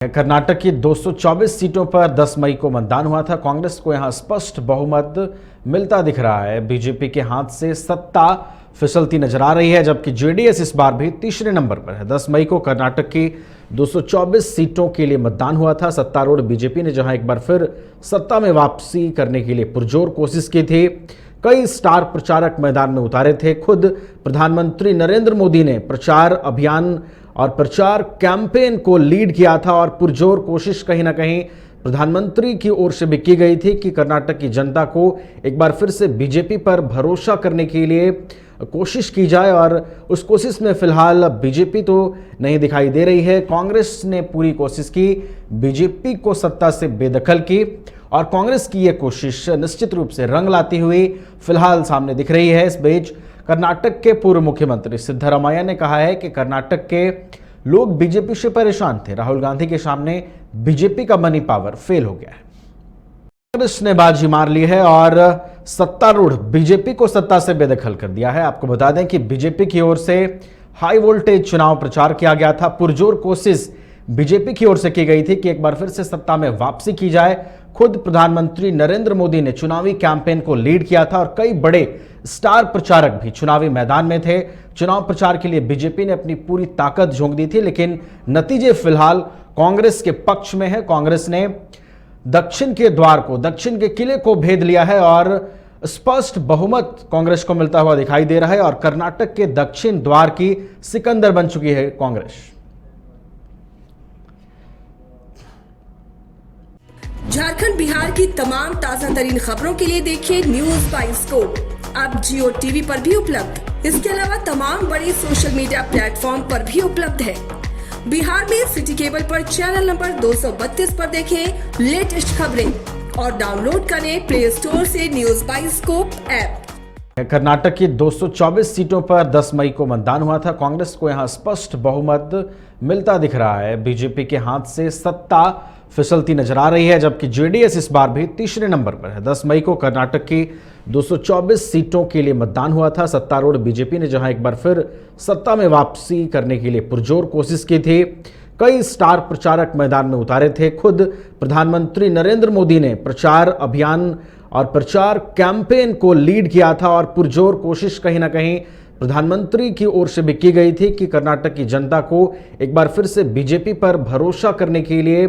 कर्नाटक की 224 सीटों पर 10 मई को मतदान हुआ था। कांग्रेस को यहां स्पष्ट बहुमत मिलता दिख रहा है। बीजेपी के हाथ से सत्ता फिसलती नजर आ रही है, जबकि जेडीएस इस बार भी तीसरे नंबर पर है। 10 मई को कर्नाटक की 224 सीटों के लिए मतदान हुआ था। सत्तारूढ़ बीजेपी ने जहां एक बार फिर सत्ता में वापसी करने के लिए पुरजोर कोशिश की थी। कई स्टार प्रचारक मैदान में उतारे थे। खुद प्रधानमंत्री नरेंद्र मोदी ने प्रचार अभियान और प्रचार कैंपेन को लीड किया था और पुरजोर कोशिश कहीं ना कहीं प्रधानमंत्री की ओर से भी की गई थी कि कर्नाटक की जनता को एक बार फिर से बीजेपी पर भरोसा करने के लिए कोशिश की जाए, और उस कोशिश में फिलहाल बीजेपी तो नहीं दिखाई दे रही है। कांग्रेस ने पूरी कोशिश की, बीजेपी को सत्ता से बेदखल की, और कांग्रेस की यह कोशिश निश्चित रूप से रंग लाती हुई फिलहाल सामने दिख रही है। इस बीच कर्नाटक के पूर्व मुख्यमंत्री सिद्धरामैया ने कहा है कि कर्नाटक के लोग बीजेपी से परेशान थे। राहुल गांधी के सामने बीजेपी का मनी पावर फेल हो गया है। कांग्रेस ने बाजी मार ली है और सत्तारूढ़ बीजेपी को सत्ता से बेदखल कर दिया है। आपको बता दें कि बीजेपी की ओर से हाई वोल्टेज चुनाव प्रचार किया गया था। पुरजोर कोशिश बीजेपी की ओर से की गई थी कि एक बार फिर से सत्ता में वापसी की जाए। खुद प्रधानमंत्री नरेंद्र मोदी ने चुनावी कैंपेन को लीड किया था और कई बड़े स्टार प्रचारक भी चुनावी मैदान में थे। चुनाव प्रचार के लिए बीजेपी ने अपनी पूरी ताकत झोंक दी थी, लेकिन नतीजे फिलहाल कांग्रेस के पक्ष में है। कांग्रेस ने दक्षिण के द्वार को, दक्षिण के किले को भेद लिया है और स्पष्ट बहुमत कांग्रेस को मिलता हुआ दिखाई दे रहा है, और कर्नाटक के दक्षिण द्वार की सिकंदर बन चुकी है कांग्रेस। झारखंड बिहार की तमाम ताजा तरीन खबरों के लिए देखिए न्यूज बाय स्कोप। अब जियो टीवी पर भी उपलब्ध। इसके अलावा तमाम बड़े सोशल मीडिया प्लेटफॉर्म पर भी उपलब्ध है। बिहार में सिटी केबल पर चैनल नंबर 232 पर देखें लेटेस्ट खबरें और डाउनलोड करें प्ले स्टोर से news by scope app. Karnataka की 224 सीटों पर 10 मई को मतदान हुआ था। कांग्रेस को यहां स्पष्ट बहुमत मिलता दिख रहा है। बीजेपी के हाथ से सत्ता फिसलती नजर आ रही है, जबकि जेडीएस इस बार भी तीसरे नंबर पर है। 10 मई को कर्नाटक की 224 सीटों के लिए मतदान हुआ था। सत्तारूढ़ बीजेपी ने जहां एक बार फिर सत्ता में वापसी करने के लिए पुरजोर कोशिश की थी। कई स्टार प्रचारक मैदान में उतारे थे। खुद प्रधानमंत्री नरेंद्र मोदी ने प्रचार अभियान और प्रचार कैंपेन को लीड किया था और पुरजोर कोशिश कहीं ना कहीं प्रधानमंत्री की ओर से भी की गई थी कि कर्नाटक की जनता को एक बार फिर से बीजेपी पर भरोसा करने के लिए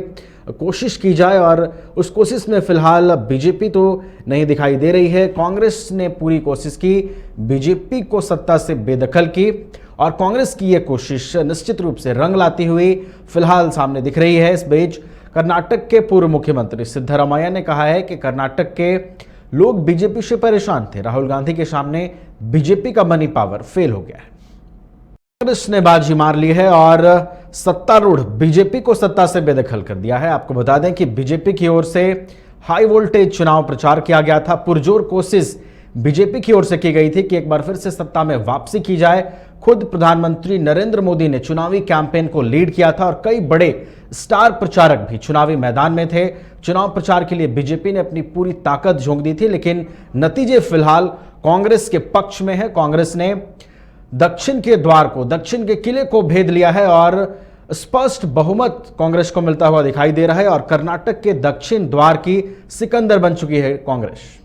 कोशिश की जाए, और उस कोशिश में फिलहाल बीजेपी तो नहीं दिखाई दे रही है। कांग्रेस ने पूरी कोशिश की, बीजेपी को सत्ता से बेदखल की, और कांग्रेस की यह कोशिश निश्चित रूप से रंग लाती हुई फिलहाल सामने दिख रही है। इस बीच कर्नाटक के पूर्व मुख्यमंत्री सिद्धरामैया ने कहा है कि कर्नाटक के लोग बीजेपी से परेशान थे। राहुल गांधी के सामने बीजेपी का मनी पावर फेल हो गया है। कांग्रेस ने बाजी मार ली है और सत्तारूढ़ बीजेपी को सत्ता से बेदखल कर दिया है। आपको बता दें कि बीजेपी की ओर से हाई वोल्टेज चुनाव प्रचार किया गया था। पुरजोर कोशिश बीजेपी की ओर से की गई थी कि एक बार फिर से सत्ता में वापसी की जाए। खुद प्रधानमंत्री नरेंद्र मोदी ने चुनावी कैंपेन को लीड किया था और कई बड़े स्टार प्रचारक भी चुनावी मैदान में थे। चुनाव प्रचार के लिए बीजेपी ने अपनी पूरी ताकत झोंक दी थी, लेकिन नतीजे फिलहाल कांग्रेस के पक्ष में है। कांग्रेस ने दक्षिण के द्वार को, दक्षिण के किले को भेद लिया है और स्पष्ट बहुमत कांग्रेस को मिलता हुआ दिखाई दे रहा है, और कर्नाटक के दक्षिण द्वार की सिकंदर बन चुकी है कांग्रेस।